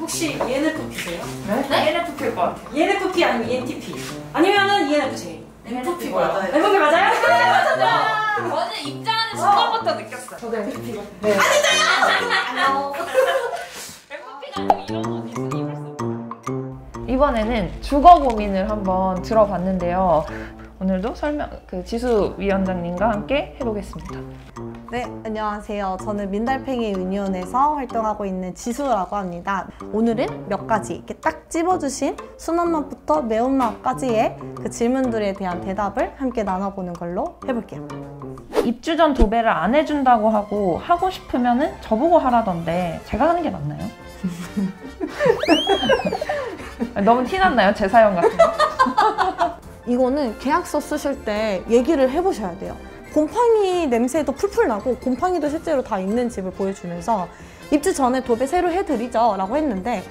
혹시 ENFP세요? 네? ENFP일 것 같아요. ENFP 아니면 ENTP? 아니면은 ENFJ? ENFP 맞아요. ENFP 맞아요? 저는 입장하는 순간부터 느꼈어요. 저도 ENFP가. 네. 아니잖아! ENFP가 아니고 이런 어디 있으니 벌써. 이번에는 주거 고민을 한번 들어봤는데요. 오늘도 지수 위원장님과 함께 해보겠습니다. 네, 안녕하세요. 저는 민달팽이 유니온에서 활동하고 있는 지수라고 합니다. 오늘은 몇 가지 이렇게 딱 집어주신 순한 맛부터 매운맛까지의 그 질문들에 대한 대답을 함께 나눠보는 걸로 해볼게요. 입주 전 도배를 안 해준다고 하고 싶으면은 저보고 하라던데 제가 하는 게 맞나요? 너무 티났나요? 제 사연 같은 거? 이거는 계약서 쓰실 때 얘기를 해보셔야 돼요. 곰팡이 냄새도 풀풀 나고 곰팡이도 실제로 다 있는 집을 보여주면서 입주 전에 도배 새로 해드리죠 라고 했는데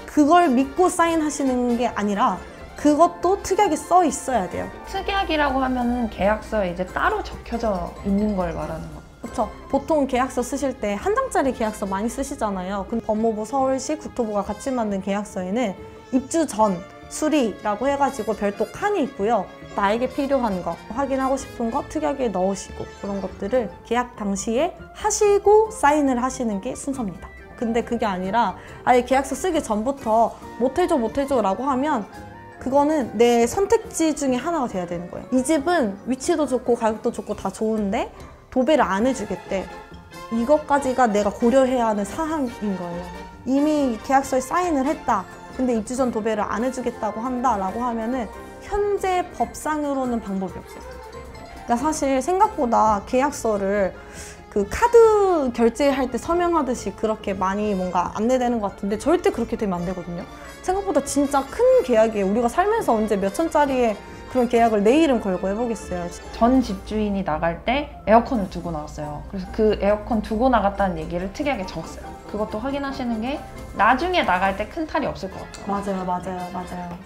그걸 믿고 사인하시는 게 아니라 그것도 특약이 써 있어야 돼요. 특약이라고 하면은 계약서에 이제 따로 적혀져 있는 걸 말하는 거. 그렇죠. 보통 계약서 쓰실 때 한 장짜리 계약서 많이 쓰시잖아요. 근데 법무부, 서울시, 국토부가 같이 만든 계약서에는 입주 전 수리라고 해가지고 별도 칸이 있고요. 나에게 필요한 거, 확인하고 싶은 거 특약에 넣으시고 그런 것들을 계약 당시에 하시고 사인을 하시는 게 순서입니다. 근데 그게 아니라 아예 계약서 쓰기 전부터 못해줘 라고 하면 그거는 내 선택지 중에 하나가 돼야 되는 거예요. 이 집은 위치도 좋고 가격도 좋고 다 좋은데 도배를 안 해주겠대. 이것까지가 내가 고려해야 하는 사항인 거예요. 이미 계약서에 사인을 했다. 근데 입주 전 도배를 안 해주겠다고 한다라고 하면은 현재 법상으로는 방법이 없어요. 그러니까 사실 생각보다 계약서를 그 카드 결제할 때 서명하듯이 그렇게 많이 뭔가 안내되는 것 같은데 절대 그렇게 되면 안 되거든요. 생각보다 진짜 큰 계약이에요. 우리가 살면서 언제 몇 천짜리의 그런 계약을 내 이름 걸고 해보겠어요. 전 집주인이 나갈 때 에어컨을 두고 나왔어요. 그래서 그 에어컨 두고 나갔다는 얘기를 특이하게 적었어요. 그것도 확인하시는 게 나중에 나갈 때 큰 탈이 없을 것 같아요. 맞아요.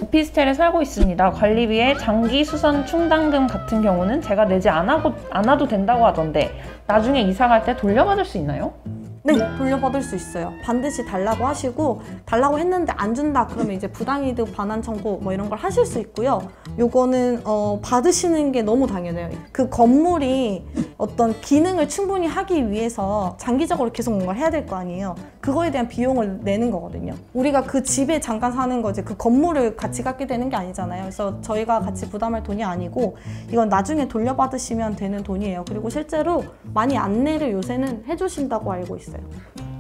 오피스텔에 살고 있습니다. 관리비에 장기 수선 충당금 같은 경우는 제가 내지 않아도 된다고 하던데 나중에 이사 갈 때 돌려받을 수 있나요? 네, 돌려받을 수 있어요. 반드시 달라고 하시고 달라고 했는데 안 준다 그러면 이제 부당이득 반환 청구 뭐 이런 걸 하실 수 있고요. 요거는 받으시는 게 너무 당연해요. 그 건물이 어떤 기능을 충분히 하기 위해서 장기적으로 계속 뭔가를 해야 될 거 아니에요. 그거에 대한 비용을 내는 거거든요. 우리가 그 집에 잠깐 사는 거지 그 건물을 같이 갖게 되는 게 아니잖아요. 그래서 저희가 같이 부담할 돈이 아니고 이건 나중에 돌려받으시면 되는 돈이에요. 그리고 실제로 많이 안내를 요새는 해주신다고 알고 있어요.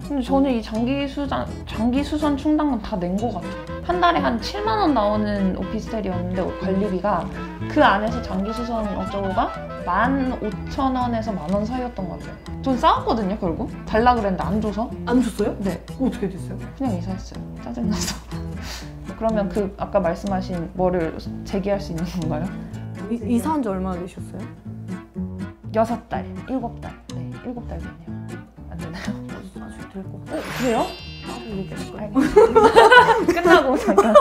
근데 저는 이 장기 수선 충당금 다 낸 것 같아요. 한 달에 한 7만 원 나오는 오피스텔이었는데 관리비가 그 안에서 장기 수선 어쩌고가 15,000원에서 10,000원 사이였던 것 같아요. 전 싸웠거든요 결국. 달라 그랬는데 안 줘서. 안 줬어요? 네. 어떻게 됐어요? 그냥 이사했어요. 짜증나서. 그러면 그 아까 말씀하신 뭐를 제기할 수 있는 건가요? 이사한 지 얼마나 되셨어요? 6달, 7달. 네, 7달 됐네요. 안 되나요? 아주 될 거. 그래요? 끝나고 잠깐.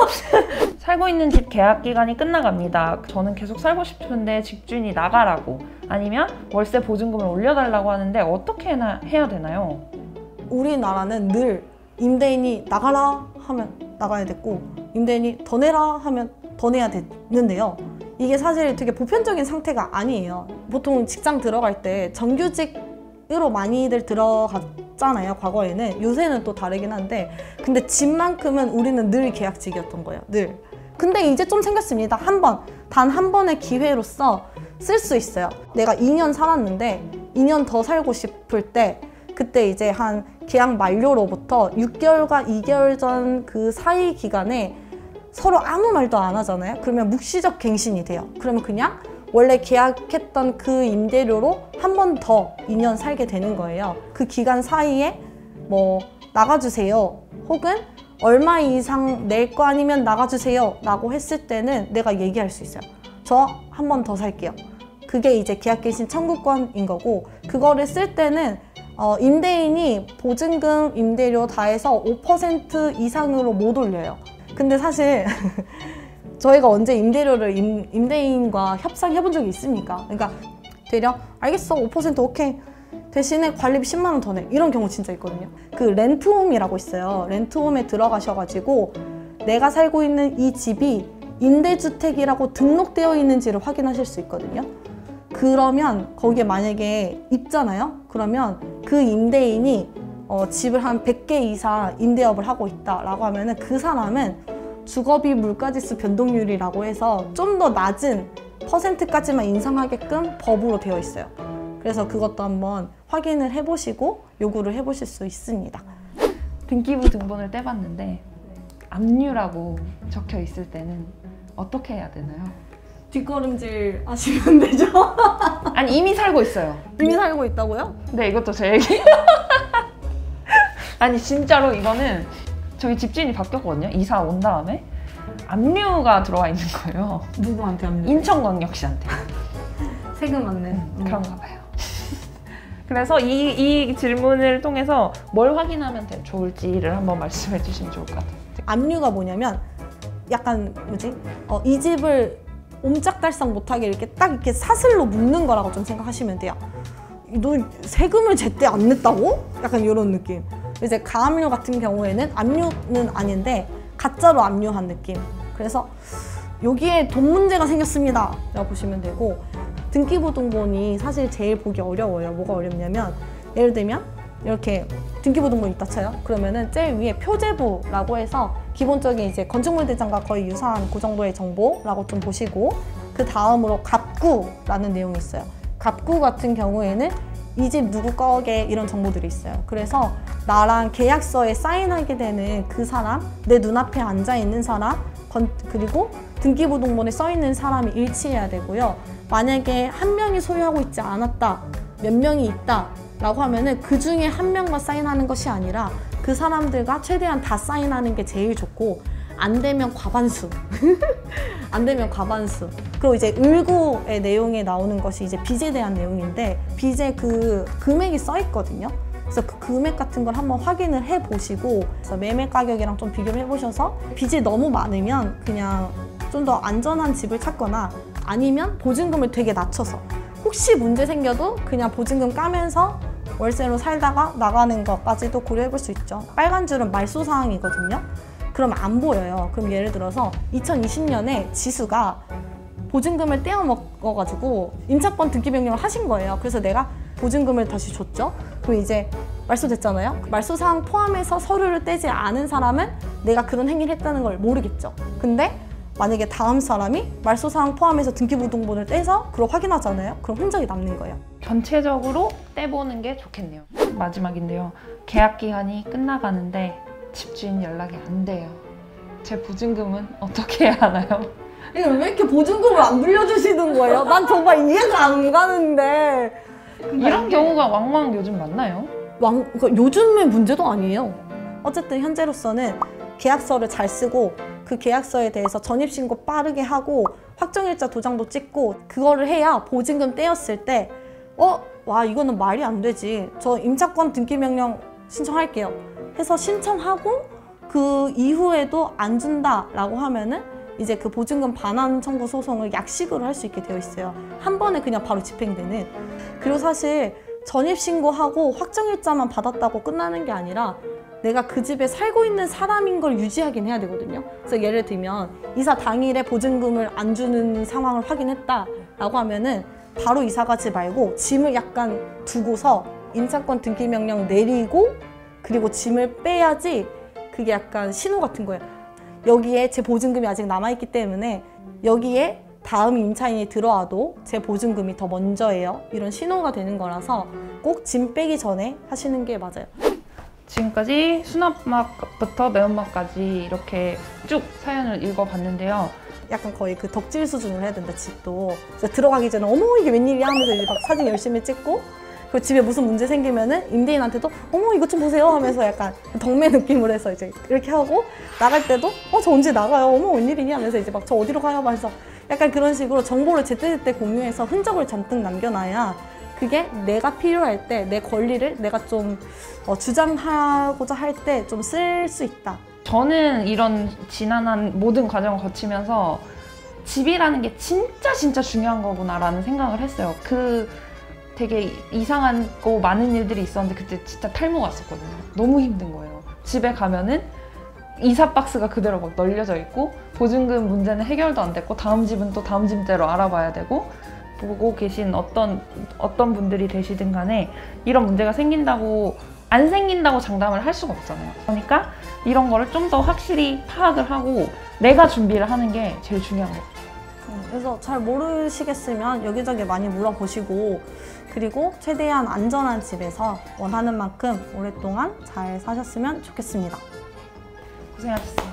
살고 있는 집 계약 기간이 끝나갑니다. 저는 계속 살고 싶은데 집주인이 나가라고 아니면 월세 보증금을 올려달라고 하는데 어떻게 해야 되나요? 우리나라는 늘 임대인이 나가라 하면 나가야 됐고 임대인이 더 내라 하면 더 내야 되는데요. 이게 사실 되게 보편적인 상태가 아니에요. 보통 직장 들어갈 때 정규직으로 많이들 들어갔잖아요. 과거에는. 요새는 또 다르긴 한데 근데 집만큼은 우리는 늘 계약직이었던 거예요. 늘. 근데 이제 좀 생겼습니다. 단 한 번의 기회로서 쓸 수 있어요. 내가 2년 살았는데 2년 더 살고 싶을 때 그때 이제 한 계약 만료로부터 6개월과 2개월 전 그 사이 기간에 서로 아무 말도 안 하잖아요. 그러면 묵시적 갱신이 돼요. 그러면 그냥 원래 계약했던 그 임대료로 한 번 더 2년 살게 되는 거예요. 그 기간 사이에 뭐 나가주세요 혹은 얼마 이상 낼 거 아니면 나가주세요 라고 했을 때는 내가 얘기할 수 있어요. 저 한 번 더 살게요. 그게 이제 계약갱신 청구권인 거고 그거를 쓸 때는 임대인이 보증금, 임대료 다 해서 5% 이상으로 못 올려요. 근데 사실 저희가 언제 임대료를 임대인과 협상해 본 적이 있습니까? 그러니까 대략 알겠어 5% 오케이 대신에 관리비 10만 원 더 내. 이런 경우 진짜 있거든요. 그 렌트홈이라고 있어요. 렌트홈에 들어가셔가지고 내가 살고 있는 이 집이 임대주택이라고 등록되어 있는지를 확인하실 수 있거든요. 그러면 거기에 만약에 있잖아요. 그러면 그 임대인이 집을 한 100개 이상 임대업을 하고 있다라고 하면은 그 사람은 주거비 물가지수 변동률이라고 해서 좀 더 낮은 퍼센트까지만 인상하게끔 법으로 되어 있어요. 그래서 그것도 한번 확인을 해보시고 요구를 해보실 수 있습니다. 등기부 등본을 떼봤는데 압류라고 적혀 있을 때는 어떻게 해야 되나요? 뒷걸음질 하시면 되죠. 아니 이미 살고 있어요. 이미 살고 있다고요? 네, 이것도 제 얘기. 아니 진짜로 이거는 저희 집주인이 바뀌었거든요. 이사 온 다음에 압류가 들어와 있는 거예요. 누구한테 압류? 인천광역시한테. 세금 맞네. 그런가 봐요. 그래서 이 질문을 통해서 뭘 확인하면 좋을지를 한번 말씀해 주시면 좋을 것 같아요. 압류가 뭐냐면 약간 뭐지? 이 집을 옴짝달싹 못하게 이렇게 딱 이렇게 사슬로 묶는 거라고 좀 생각하시면 돼요. 너 세금을 제때 안 냈다고? 약간 이런 느낌. 이제 가압류 같은 경우에는 압류는 아닌데 가짜로 압류한 느낌. 그래서 여기에 돈 문제가 생겼습니다 라고 보시면 되고, 등기부 등본이 사실 제일 보기 어려워요. 뭐가 어렵냐면 예를 들면 이렇게 등기부 등본 있다 쳐요. 그러면은 제일 위에 표제부라고 해서 기본적인 이제 건축물 대장과 거의 유사한 그 정도의 정보라고 좀 보시고, 그 다음으로 갑구라는 내용이 있어요. 갑구 같은 경우에는 이 집 누구 거게 이런 정보들이 있어요. 그래서 나랑 계약서에 사인하게 되는 그 사람, 내 눈앞에 앉아 있는 사람, 그리고 등기부 등본에 써 있는 사람이 일치해야 되고요. 만약에 한 명이 소유하고 있지 않았다, 몇 명이 있다 라고 하면은 그 중에 한 명만 사인하는 것이 아니라 그 사람들과 최대한 다 사인하는 게 제일 좋고, 안 되면 과반수. 안 되면 과반수. 그리고 이제 을구의 내용에 나오는 것이 이제 빚에 대한 내용인데, 빚에 그 금액이 써 있거든요. 그래서 그 금액 같은 걸 한번 확인을 해 보시고, 그래서 매매 가격이랑 좀 비교를 해 보셔서 빚이 너무 많으면 그냥 좀 더 안전한 집을 찾거나, 아니면 보증금을 되게 낮춰서 혹시 문제 생겨도 그냥 보증금 까면서 월세로 살다가 나가는 것까지도 고려해 볼 수 있죠. 빨간 줄은 말소 사항이거든요. 그럼 안 보여요. 그럼 예를 들어서 2020년에 지수가 보증금을 떼어 먹어가지고 임차권 등기 변경을 하신 거예요. 그래서 내가 보증금을 다시 줬죠. 그럼 이제 말소됐잖아요. 말소 사항 포함해서 서류를 떼지 않은 사람은 내가 그런 행위를 했다는 걸 모르겠죠. 근데 만약에 다음 사람이 말소 사항 포함해서 등기부 등본을 떼서 그걸 확인하잖아요. 그럼 흔적이 남는 거예요. 전체적으로 떼보는 게 좋겠네요. 마지막인데요. 계약 기간이 끝나가는데 집주인 연락이 안 돼요. 제 보증금은 어떻게 해야 하나요? 이거 왜 이렇게 보증금을 안 빌려주시는 거예요? 난 정말 이해가 안 가는데. 이런 경우가 왕왕 요즘 많나요? 그러니까 요즘의 문제도 아니에요. 어쨌든 현재로서는 계약서를 잘 쓰고, 그 계약서에 대해서 전입신고 빠르게 하고 확정일자 도장도 찍고, 그거를 해야 보증금 떼었을 때 와 이거는 말이 안 되지, 저 임차권 등기명령 신청할게요 해서 신청하고 그 이후에도 안 준다라고 하면은 이제 그 보증금 반환 청구 소송을 약식으로 할 수 있게 되어 있어요. 한 번에 그냥 바로 집행되는. 그리고 사실 전입신고하고 확정일자만 받았다고 끝나는 게 아니라 내가 그 집에 살고 있는 사람인 걸 유지하긴 해야 되거든요. 그래서 예를 들면 이사 당일에 보증금을 안 주는 상황을 확인했다라고 하면은 바로 이사 가지 말고 짐을 약간 두고서 임차권 등기 명령 내리고 그리고 짐을 빼야지 그게 약간 신호 같은 거예요. 여기에 제 보증금이 아직 남아있기 때문에 여기에 다음 임차인이 들어와도 제 보증금이 더 먼저예요. 이런 신호가 되는 거라서 꼭 짐 빼기 전에 하시는 게 맞아요. 지금까지 순한맛부터 매운맛까지 이렇게 쭉 사연을 읽어봤는데요. 약간 거의 그 덕질 수준으로 해야 된다, 집도. 그래서 들어가기 전에 어머 이게 웬일이야 하면서 이제 막 사진 열심히 찍고, 그리고 집에 무슨 문제 생기면은 임대인한테도 어머 이것 좀 보세요 하면서 약간 덕매 느낌으로 해서 이제 이렇게 하고, 나갈 때도 저 언제 나가요? 어머 웬일이냐 하면서 이제 막 저 어디로 가요? 하면서 약간 그런 식으로 정보를 제때제때 공유해서 흔적을 잔뜩 남겨놔야 그게 내가 필요할 때 내 권리를 내가 좀 주장하고자 할 때 좀 쓸 수 있다. 저는 이런 지난한 모든 과정을 거치면서 집이라는 게 진짜 중요한 거구나라는 생각을 했어요. 그 되게 이상하고 많은 일들이 있었는데 그때 진짜 탈모 왔었거든요. 너무 힘든 거예요. 집에 가면은 이사 박스가 그대로 막 널려져 있고 보증금 문제는 해결도 안 됐고 다음 집은 또 다음 집대로 알아봐야 되고 보고 계신 어떤 분들이 되시든 간에 이런 문제가 생긴다고 안 생긴다고 장담을 할 수가 없잖아요. 그러니까 이런 거를 좀 더 확실히 파악을 하고 내가 준비를 하는 게 제일 중요한 것 같아요. 그래서 잘 모르시겠으면 여기저기 많이 물어보시고 그리고 최대한 안전한 집에서 원하는 만큼 오랫동안 잘 사셨으면 좋겠습니다. 고생하셨습니다.